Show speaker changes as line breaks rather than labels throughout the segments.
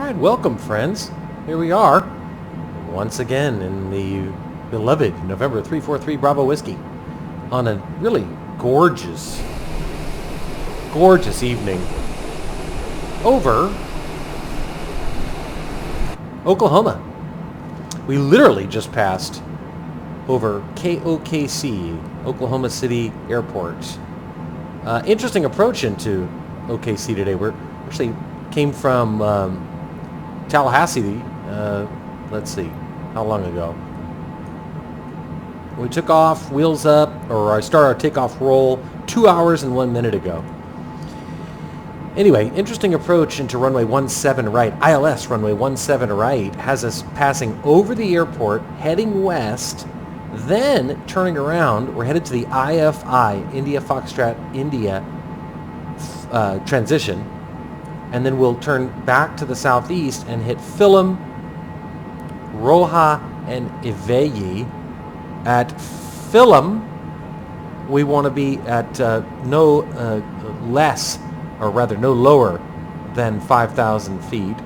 Alright, welcome friends. Here we are, once again in the beloved November 343 Bravo Whiskey on a really gorgeous evening over Oklahoma. We literally just passed over KOKC, Oklahoma City Airport. Interesting approach into OKC today. We're actually came from Tallahassee, let's see, how long ago? We took off, wheels up, or I started our takeoff roll 2 hours and 1 minute ago. Anyway, interesting approach into runway 17 right. ILS runway 17 right has us passing over the airport, heading west, then turning around. We're headed to the IFI, India Foxtrot India transition. And then we'll turn back to the southeast and hit Philem, Roja, and Iveyi. At Philem, we want to be at no lower than 5,000 feet,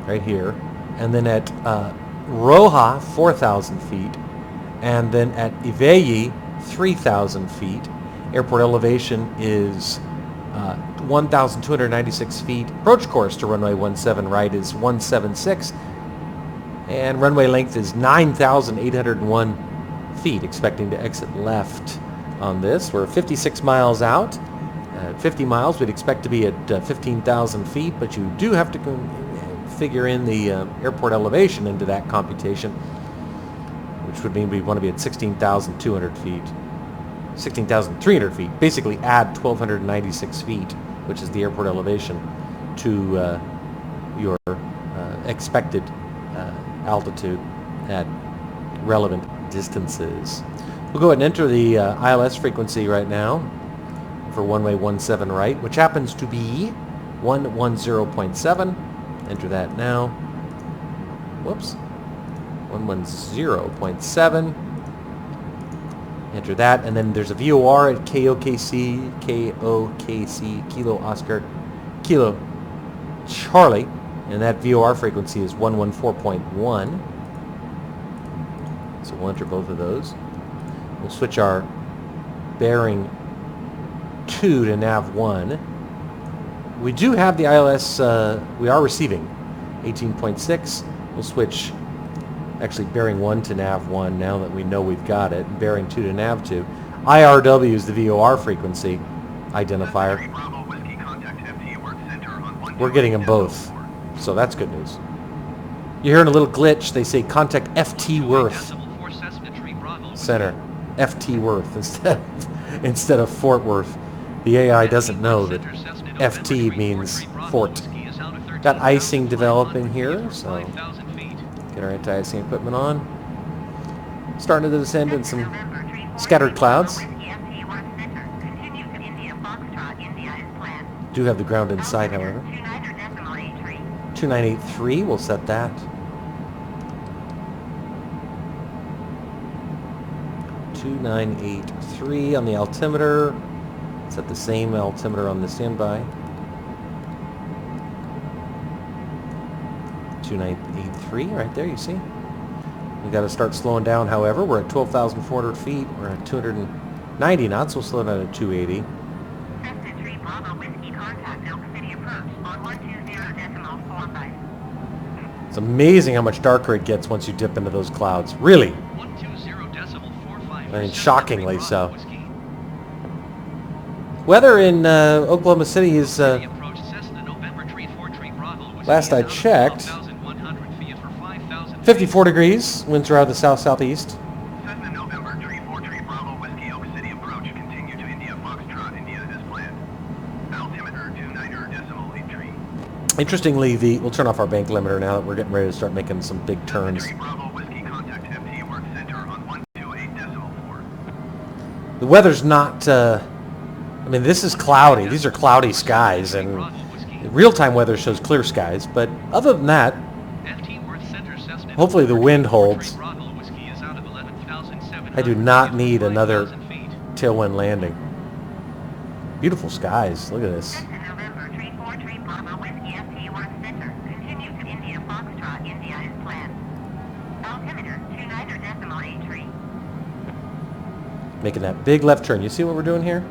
right here. And then at Roja, 4,000 feet. And then at Iveyi, 3,000 feet. Airport elevation is 1,296 feet. Approach course to runway 17 right is 176, and runway length is 9,801 feet. Expecting to exit left on this. We're 56 miles out. At 50 miles, we'd expect to be at 15,000 feet, but you do have to figure in the airport elevation into that computation, which would mean we want to be at 16,200 feet. 16,300 feet. Basically add 1,296 feet, which is the airport elevation, to your expected altitude at relevant distances. We'll go ahead and enter the ILS frequency right now for runway 17 right, which happens to be 110.7. Enter that now. Whoops. 110.7. Enter that, and then there's a VOR at KOKC, Kilo Oscar, Kilo Charlie, and that VOR frequency is 114.1. So we'll enter both of those. We'll switch our bearing 2 to nav 1. We do have the ILS, we are receiving 18.6. We'll switch actually bearing 1 to nav 1 now that we know we've got it. Bearing 2 to nav 2. IRW is the VOR frequency identifier. We're getting them both, so that's good news. You're hearing a little glitch. They say contact FT Worth Center. FT Worth instead of Fort Worth. The AI doesn't know that FT means Fort. Got icing developing here, so get our anti-icing equipment on. Starting to descend in some scattered clouds. Do have the ground in sight, however. 2983, we'll set that. 2983 on the altimeter. Set the same altimeter on the standby. 2983 right there, you see. We got to start slowing down, however. We're at 12,400 feet. We're at 290 knots. We'll slow down to 280. It's amazing how much darker it gets once you dip into those clouds. Really. I mean, shockingly so. Weather in Oklahoma City is, last I checked, 54 degrees. Winds are out of the south-southeast. Interestingly, we'll turn off our bank limiter now that we're getting ready to start making some big turns. The weather's not, I mean, this is cloudy. These are cloudy skies, and real-time weather shows clear skies. But other than that, hopefully the wind holds. I do not need another tailwind landing. Beautiful skies. Look at this. Making that big left turn. You see what we're doing here?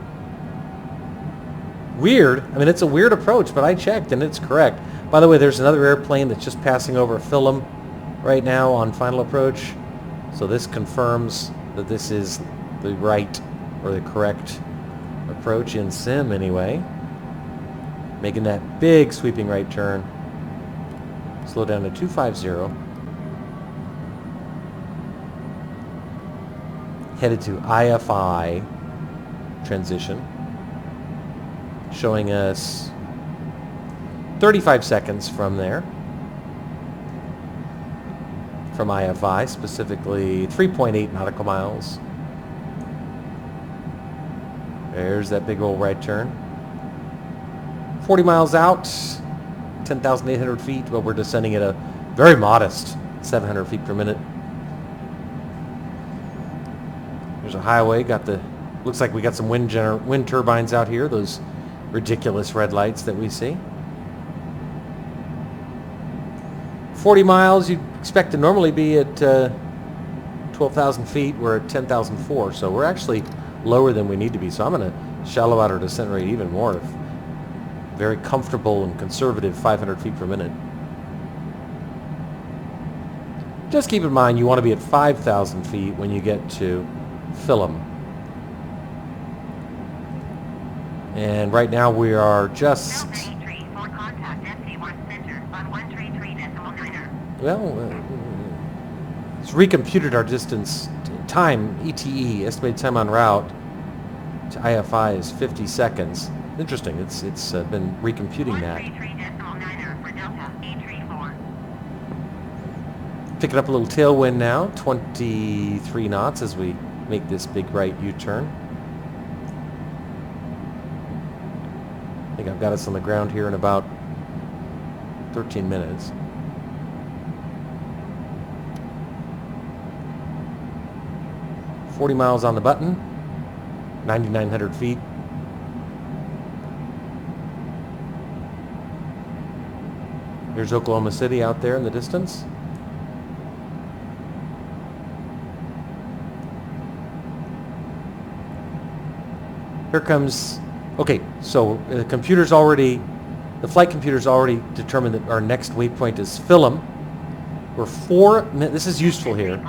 Weird. I mean, it's a weird approach, but I checked and it's correct. By the way, there's another airplane that's just passing over Philum right now on final approach. So this confirms that this is the right or the correct approach in sim anyway. Making that big sweeping right turn. Slow down to 250. Headed to IFI transition. Showing us 35 seconds from there. From IFI, specifically 3.8 nautical miles. There's that big old right turn. 40 miles out, 10,800 feet, but we're descending at a very modest 700 feet per minute. There's a highway, looks like we got some wind turbines out here, those ridiculous red lights that we see. 40 miles, you'd expect to normally be at 12,000 feet. We're at 10,004, so we're actually lower than we need to be. So I'm going to shallow out our descent rate even more. Very comfortable and conservative 500 feet per minute. Just keep in mind you want to be at 5,000 feet when you get to Philum. And right now we are just... Well, it's recomputed our distance time, ETE, estimated time en route, to IFI is 50 seconds. Interesting, it's been recomputing that. Picking up a little tailwind now, 23 knots as we make this big right U-turn. I think I've got us on the ground here in about 13 minutes. $40 miles on the button, 9,900 feet. Here's Oklahoma City out there in the distance. Here comes, okay, so the flight computer's already determined that our next waypoint is Philum. We're 4 minutes, this is useful here.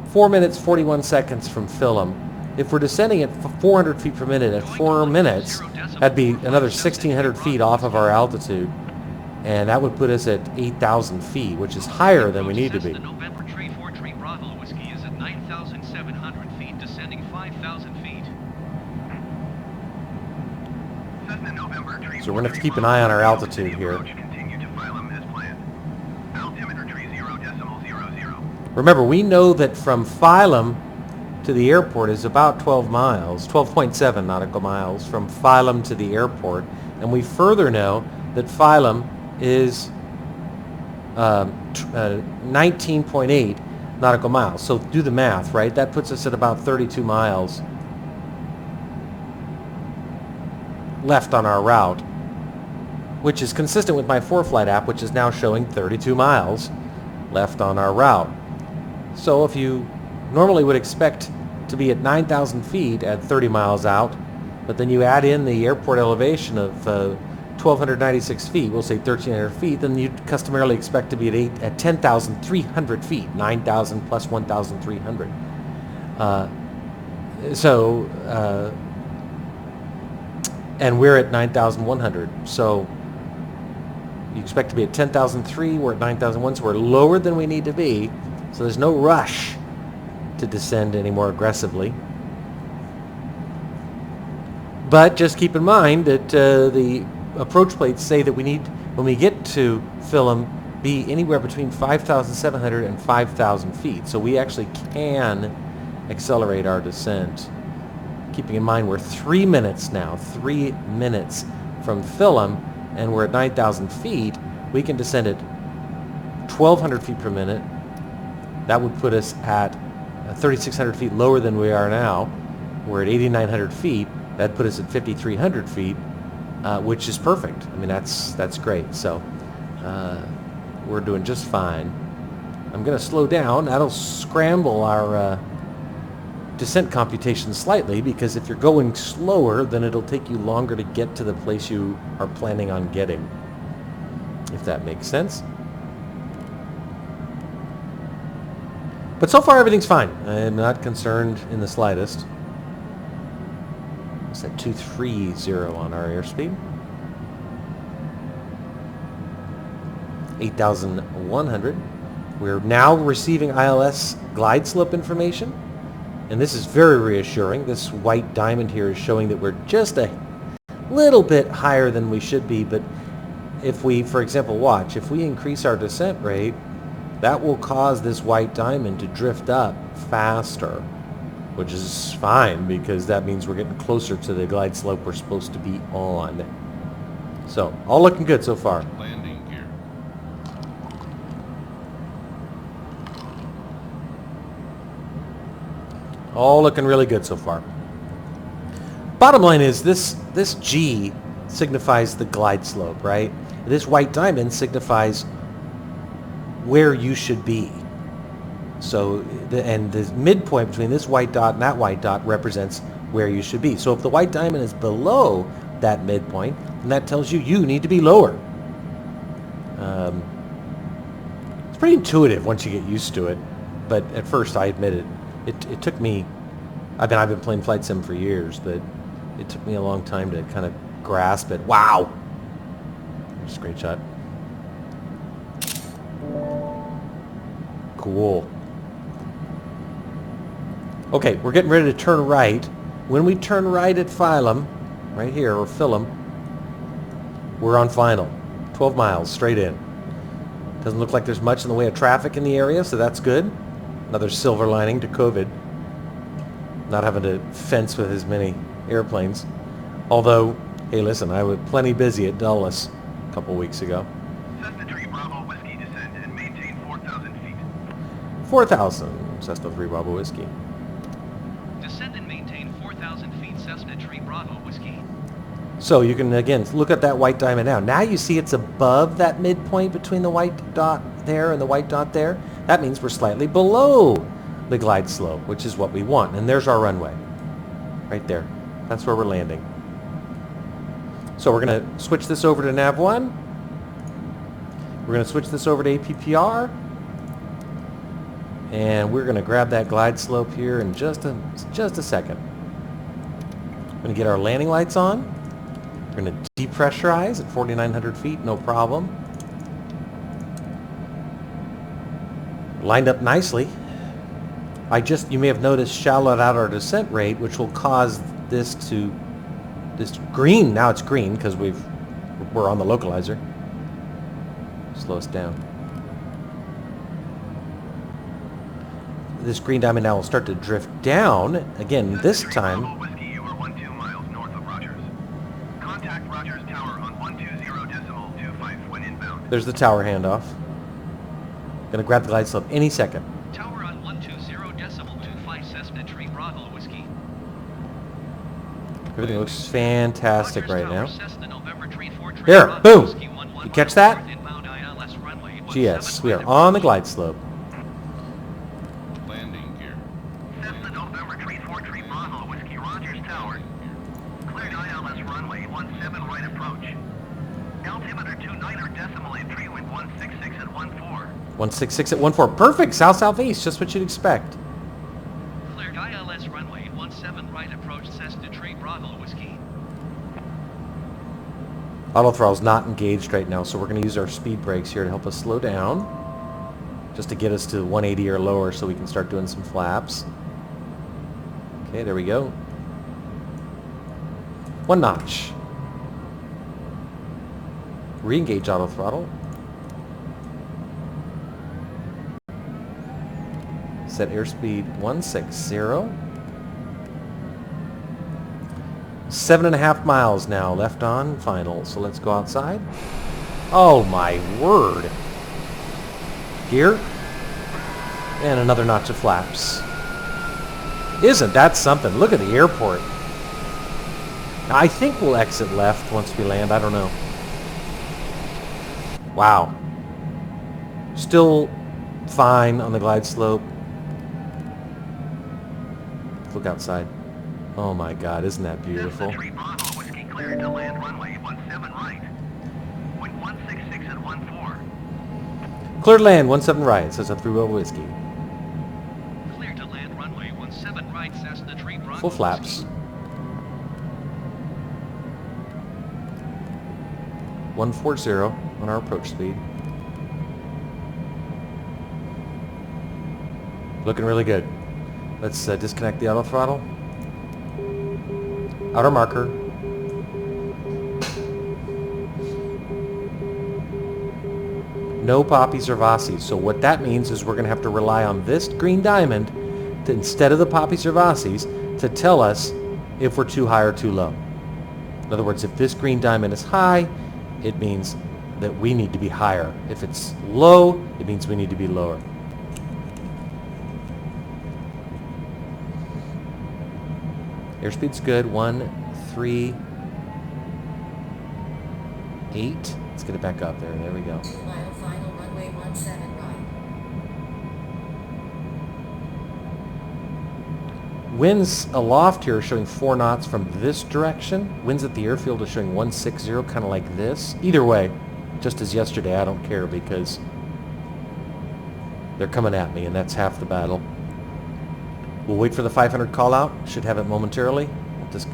4 minutes, 41 seconds from Philum. If we're descending at 400 feet per minute at 4 minutes, that'd be another 1,600 feet off of our altitude. And that would put us at 8,000 feet, which is higher than we need to be.
November Tree 4 Tree Bravo Whiskey is at 9,700 feet, descending 5,000 feet.
So we're going to have to keep an eye on our altitude here. Remember, we know that from Philum to the airport is about 12 miles, 12.7 nautical miles from Philum to the airport. And we further know that Philum is 19.8 nautical miles. So do the math, right? That puts us at about 32 miles left on our route, which is consistent with my ForeFlight app, which is now showing 32 miles left on our route. So if you normally would expect to be at 9,000 feet at 30 miles out, but then you add in the airport elevation of 1,296 feet, we'll say 1,300 feet, then you'd customarily expect to be at 10,300 feet, 9,000 plus 1,300. And we're at 9,100. So you expect to be at 10,003, we're at 9,001, so we're lower than we need to be. So there's no rush to descend any more aggressively. But just keep in mind that the approach plates say that we need, when we get to Philum, be anywhere between 5,700 and 5,000 feet. So we actually can accelerate our descent. Keeping in mind we're 3 minutes now, 3 minutes from Philum, and we're at 9,000 feet. We can descend at 1,200 feet per minute. That would put us at 3,600 feet lower than we are now. We're at 8,900 feet. That'd put us at 5,300 feet, which is perfect. I mean, that's great. So we're doing just fine. I'm going to slow down. That'll scramble our descent computation slightly, because if you're going slower, then it'll take you longer to get to the place you are planning on getting, if that makes sense. But so far everything's fine. I'm not concerned in the slightest. It's at 230 on our airspeed. 8,100. We're now receiving ILS glide slope information, and this is very reassuring. This white diamond here is showing that we're just a little bit higher than we should be, but if we, for example, watch, if we increase our descent rate, that will cause this white diamond to drift up faster, which is fine because that means we're getting closer to the glide slope we're supposed to be on. So, all looking good so far.
Landing gear.
All looking really good so far. Bottom line is this G signifies the glide slope, right? This white diamond signifies where you should be. So, the midpoint between this white dot and that white dot represents where you should be. So if the white diamond is below that midpoint, then that tells you you need to be lower. It's pretty intuitive once you get used to it, but at first, I admit it took me, I've been playing flight sim for years, but it took me a long time to kind of grasp it. Wow! Screenshot. Cool. Okay, we're getting ready to turn right. When we turn right at Phylum, right here, or Phylum, we're on final. 12 miles, straight in. Doesn't look like there's much in the way of traffic in the area, so that's good. Another silver lining to COVID. Not having to fence with as many airplanes. Although, hey listen, I was plenty busy at Dulles a couple weeks ago.
Cessna 3 Bravo Whiskey descend and maintain 4,000 feet.
4,000, Cessna 3 Bravo Whiskey.
Descend and maintain 4,000 feet, Cessna 3 Bravo Whiskey.
So you can, again, look at that white diamond now. Now you see it's above that midpoint between the white dot there and the white dot there. That means we're slightly below the glide slope, which is what we want. And there's our runway. Right there. That's where we're landing. So we're going to switch this over to Nav 1. We're going to switch this over to APPR. And we're going to grab that glide slope here in just a second. We're going to get our landing lights on. We're going to depressurize at 4,900 feet, no problem. Lined up nicely. You may have noticed, shallowed out our descent rate, which will cause this green, now it's green because we're on the localizer. Slow us down. This green diamond now will start to drift down. Again, this time.
Whiskey, you are 12 miles north of Rogers. Contact Rogers Tower on 120.25 when inbound.
There's the tower handoff. Gonna grab the glide slope any second.
Tower on 120.25 Cessna 3 Bravo Whiskey.
Everything looks fantastic
Rogers
right
Tower,
now.
Cessna November 343
There,
Bravo
boom!
Whiskey 11
You catch that?
north inbound ILS runway
GS, we are
17
on the glide slope.
Landing gear.
Cessna November 343 Bravo Whiskey Rogers Tower. Cleared ILS runway 17 right approach. Altimeter 29 decimal entry wind 166 at 14.
166 at 14. Perfect, south-southeast, just what you'd expect.
Cleared ILS runway 17 right approach Cessna 3 Bravo Whiskey.
Auto throttle's not engaged right now, so we're going to use our speed brakes here to help us slow down. Just to get us to 180 or lower so we can start doing some flaps. Okay, there we go. One notch. Re-engage auto throttle. Set airspeed 160. 7.5 miles now left on final, so let's go outside. Oh my word. Gear. And another notch of flaps. Isn't that something? Look at the airport. Now, I think we'll exit left once we land. I don't know. Wow. Still fine on the glide slope. Look outside. Oh my God, isn't that beautiful?
Cessna 3 Bravo Whiskey cleared to land runway 17 right. Wind 166 at 14.
Cleared land, 17 right, says a 3 Bravo Whiskey.
Cleared to land runway 17 right, Cessna 3 Bravo.
Full flaps. 140 on our approach speed. Looking really good. Let's disconnect the auto throttle. Outer marker. No poppies or Vossies. So what that means is we're going to have to rely on this green diamond to, instead of the poppies or Vossies, to tell us if we're too high or too low. In other words, if this green diamond is high, it means that we need to be higher. If it's low, it means we need to be lower. Airspeed's good. 138. Let's get it back up there. There we go.
2 mile final runway 17 right.
Winds aloft here are showing 4 knots from this direction. Winds at the airfield are showing 160, kind of like this. Either way, just as yesterday, I don't care because they're coming at me, and that's half the battle. We'll wait for the 500 call out. Should have it momentarily. We'll just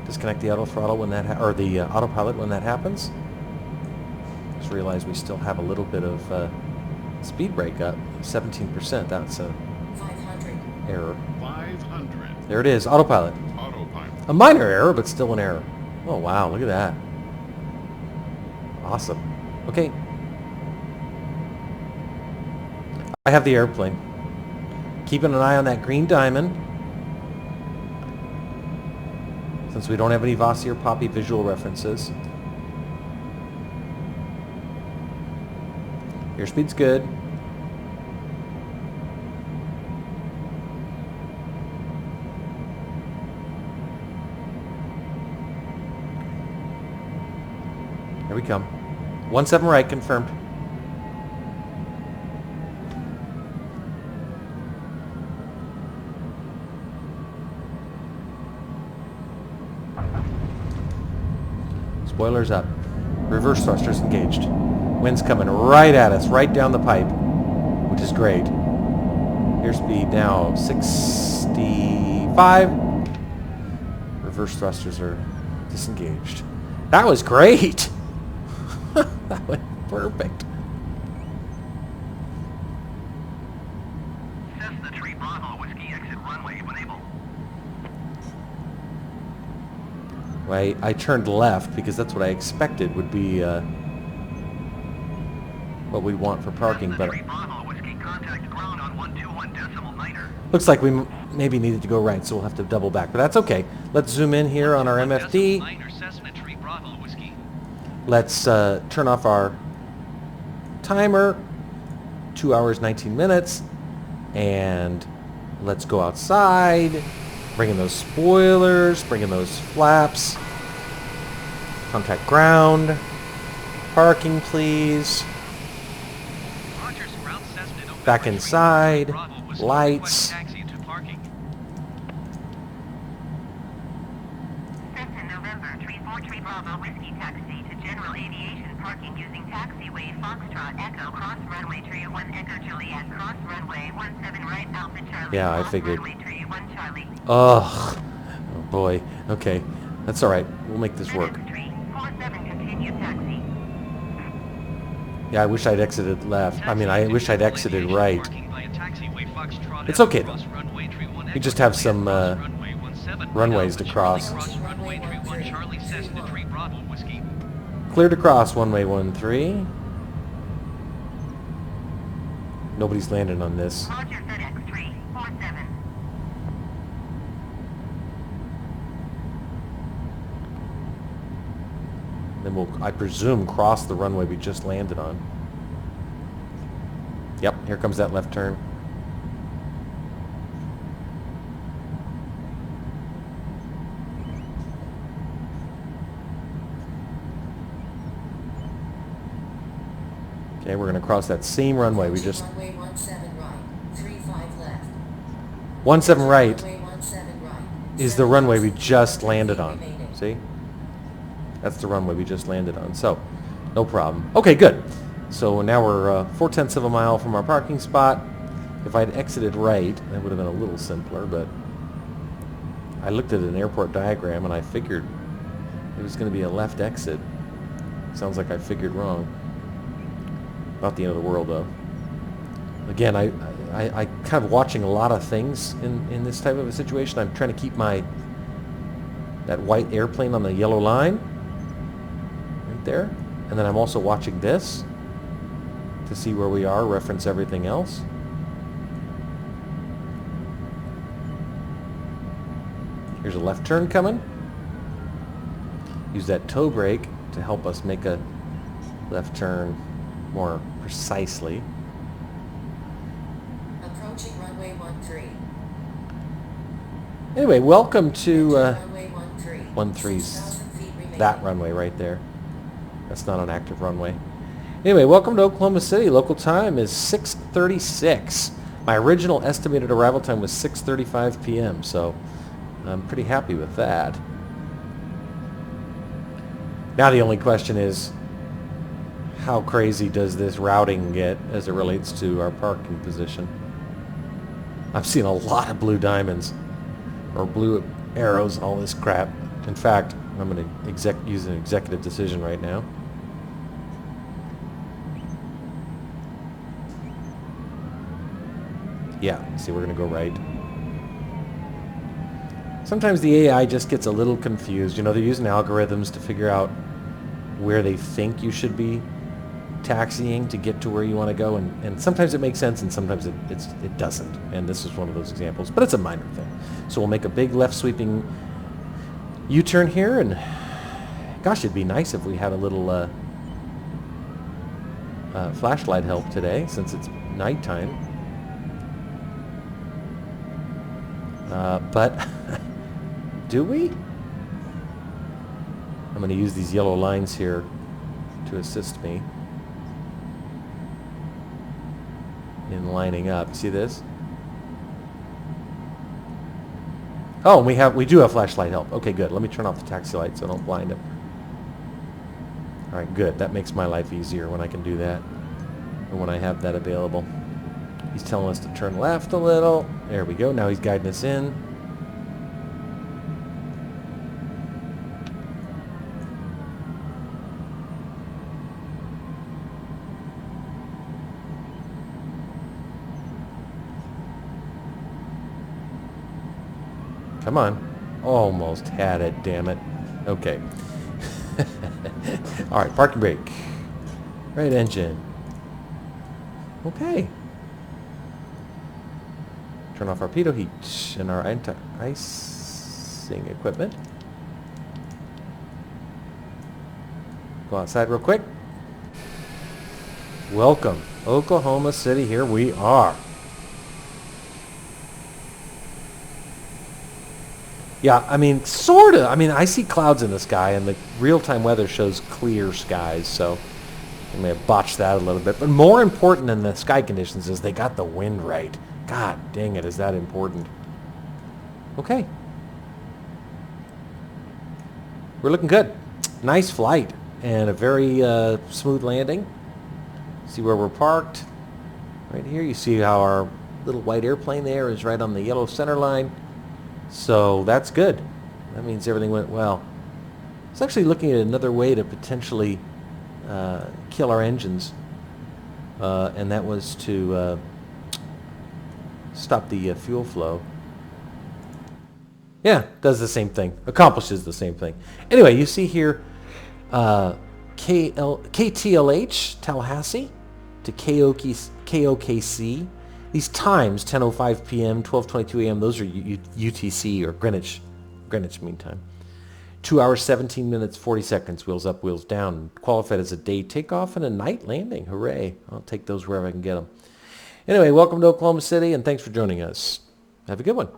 disconnect the auto throttle when that or the autopilot when that happens. Just realize we still have a little bit of speed brake up, 17%. That's a
500.
error.
500.
There it is, autopilot.
Autopilot.
A minor error, but still an error. Oh wow, look at that. Awesome. Okay. I have the airplane. Keeping an eye on that green diamond. Since we don't have any Vossi or Poppy visual references. Airspeed's good. Here we come. 17 right, confirmed. Spoilers up. Reverse thrusters engaged. Wind's coming right at us, right down the pipe, which is great. Airspeed now 65. Reverse thrusters are disengaged. That was great. That went perfect.
Cessna 3 Bravo Whiskey exit runway when able.
I turned left because that's what I expected would be what we want for parking,
Cessna
but
3 Bravo Whiskey contact ground on 121.9er.
looks like we maybe needed to go right, so we'll have to double back, but that's okay. Let's zoom in here on our MFD.
Cessna 3 Bravo Whiskey.
Let's turn off our timer, 2 hours, 19 minutes, and let's go outside, bring in those spoilers, bring in those flaps, contact ground, parking please,
Rogers, ground Cessna November
back
3
inside,
Bravo Whiskey,
lights.
taxi into parking.
Cessna November 343 Bravo Whiskey taxi to general aviation parking using taxiway Foxtrot Echo cross runway 31 Echo Juliet cross runway 17 right Alpha Charlie.
Yeah, I
cross
figured.
Runway 31 Charlie.
Ugh. Oh boy. Okay. That's alright. We'll make this work.
347 continue taxi.
Yeah, I wish I'd exited left. I mean, I wish I'd exited right.
Parking via taxiway Foxtrot
It's okay,
Echo,
though.
cross runway 31
We
Echo
just have
Juliet,
some
cross runway 17
runways to
Alpha
cross.
Charlie, cross runway 31 Charlie, Cessna 3 Bravo Whiskey.
Clear to cross, runway 13. Nobody's landing on this.
Roger FedEx 347.
Then we'll, I presume, cross the runway we just landed on. Yep, here comes that left turn. Okay, we're going to cross that same runway. We just...
Runway 17 right, 35 left.
17 right
Runway 17 right.
is the runway we just landed
feet
on.
remaining.
See? That's the runway we just landed on. So, no problem. Okay, good. So now we're 4/10 of a mile from our parking spot. If I'd exited right, that would have been a little simpler, but I looked at an airport diagram and I figured it was going to be a left exit. Sounds like I figured wrong. Not the end of the world, though. Again, I kind of watching a lot of things in this type of a situation. I'm trying to keep that white airplane on the yellow line right there. And then I'm also watching this to see where we are, reference everything else. Here's a left turn coming. Use that toe brake to help us make a left turn more precisely.
Approaching runway 13.
Anyway, welcome to
Runway
13's
6,000 feet remaining.
that runway right there. That's not an active runway. Anyway, welcome to Oklahoma City. Local time is 6:36. My original estimated arrival time was 6:35 p.m., so I'm pretty happy with that. Now the only question is, how crazy does this routing get as it relates to our parking position? I've seen a lot of blue diamonds, or blue arrows, all this crap. In fact, I'm going to use an executive decision right now. Yeah, see, we're going to go right. Sometimes the AI just gets a little confused. You know, they're using algorithms to figure out where they think you should be taxiing to get to where you want to go, and sometimes it makes sense and sometimes it doesn't, and this is one of those examples, but it's a minor thing. So we'll make a big left sweeping U-turn here, and gosh, it'd be nice if we had a little flashlight help today since it's nighttime. But do we? I'm going to use these yellow lines here to assist me in lining up. See this? Oh, we do have flashlight help. Okay, good. Let me turn off the taxi light so I don't blind him. All right, good. That makes my life easier when I can do that, or when I have that available. He's telling us to turn left a little. There we go. Now he's guiding us in. Come on. Almost had it, damn it. Okay. All right, parking brake. Right engine. Okay. Turn off our pitot heat and our anti-icing equipment. Go outside real quick. Welcome, Oklahoma City. Here we are. Yeah, I mean, sort of. I mean, I see clouds in the sky, and the real-time weather shows clear skies, so I may have botched that a little bit. But more important than the sky conditions is they got the wind right. God dang it, is that important? Okay. We're looking good. Nice flight and a very smooth landing. See where we're parked? Right here. You see how our little white airplane there is right on the yellow center line. So that's good. That means everything went well. I was actually looking at another way to potentially kill our engines, and that was to stop the fuel flow. Yeah, does the same thing. Accomplishes the same thing. Anyway, you see here KTLH, Tallahassee, to KOKC. These times, 10:05 p.m., 12:22 a.m., those are UTC, or Greenwich Mean Time. 2 hours, 17 minutes, 40 seconds, wheels up, wheels down. Qualified as a day takeoff and a night landing. Hooray. I'll take those wherever I can get them. Anyway, welcome to Oklahoma City, and thanks for joining us. Have a good one.